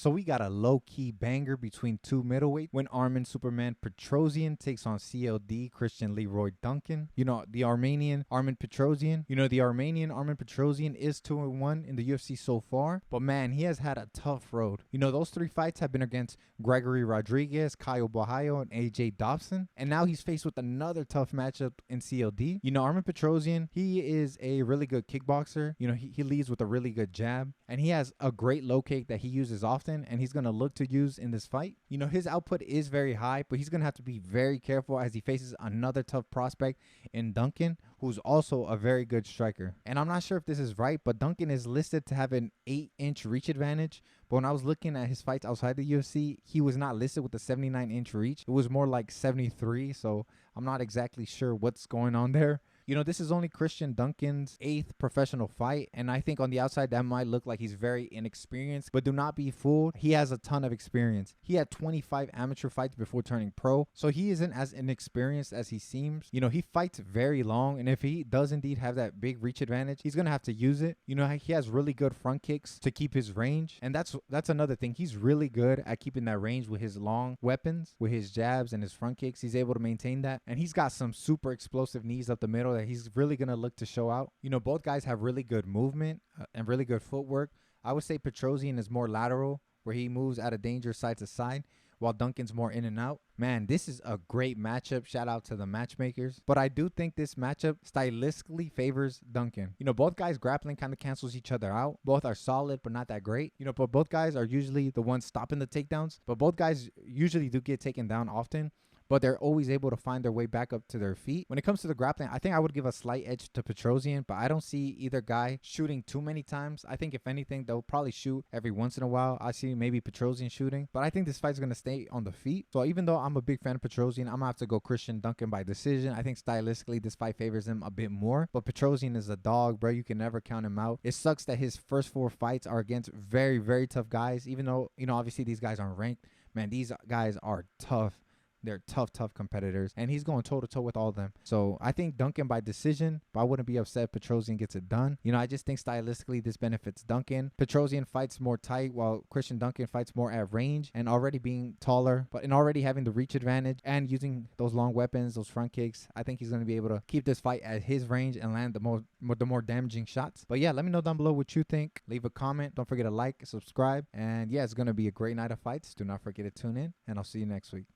So we got a low-key banger between two middleweight when Armin Superman Petrosyan takes on CLD Christian Leroy Duncan. You know, the Armenian Armin Petrosyan. You know, the Armenian Armin Petrosyan is 2-1 in the UFC so far. But man, he has had a tough road. You know, those 3 fights have been against Gregory Rodriguez, Caio Borraio, and AJ Dobson. And now he's faced with another tough matchup in CLD. You know, Armin Petrosyan, he is a really good kickboxer. You know, he leads with a really good jab. And he has a great low kick that he uses often, and he's going to look to use in this fight. You know, his output is very high, but he's going to have to be very careful as he faces another tough prospect in Duncan, who's also a very good striker. And I'm not sure if this is right, but Duncan is listed to have an 8-inch reach advantage. But when I was looking at his fights outside the UFC, he was not listed with a 79-inch reach. It was more like 73, so I'm not exactly sure what's going on there. You know, this is only Christian Duncan's 8th professional fight, and I think on the outside that might look like he's very inexperienced, but do not be fooled. He has a ton of experience. He had 25 amateur fights before turning pro, so he isn't as inexperienced as he seems. You know, he fights very long, and if he does indeed have that big reach advantage, he's going to have to use it. You know, he has really good front kicks to keep his range, and that's another thing. He's really good at keeping that range with his long weapons, with his jabs and his front kicks. He's able to maintain that, and he's got some super explosive knees up the middle that he's really going to look to show out. You know, both guys have really good movement and really good footwork. I would say Petrosyan is more lateral, where he moves out of danger side to side, while Duncan's more in and out. Man, this is a great matchup. Shout out to the matchmakers. But I do think this matchup stylistically favors Duncan. You know, both guys grappling kind of cancels each other out. Both are solid, but not that great. You know, but both guys are usually the ones stopping the takedowns. But both guys usually do get taken down often, but they're always able to find their way back up to their feet. When it comes to the grappling, I think I would give a slight edge to Petrosyan, but I don't see either guy shooting too many times. I think if anything, they'll probably shoot every once in a while. I see maybe Petrosyan shooting, but I think this fight's going to stay on the feet. So even though I'm a big fan of Petrosyan, I'm going to have to go Christian Duncan by decision. I think stylistically, this fight favors him a bit more, but Petrosyan is a dog, bro. You can never count him out. It sucks that his first 4 fights are against very, very tough guys, even though, you know, obviously these guys aren't ranked. Man, these guys are tough. They're tough competitors, and he's going toe-to-toe with all of them. So I think Duncan by decision, but I wouldn't be upset if Petrosyan gets it done. You know, I just think stylistically this benefits Duncan. Petrosyan fights more tight, while Christian Duncan fights more at range, and already being taller, but in already having the reach advantage and using those long weapons, those front kicks, I think he's going to be able to keep this fight at his range and land the more damaging shots. But yeah, let me know down below what you think. Leave a comment. Don't forget to like, subscribe, and yeah, it's going to be a great night of fights. Do not forget to tune in, and I'll see you next week.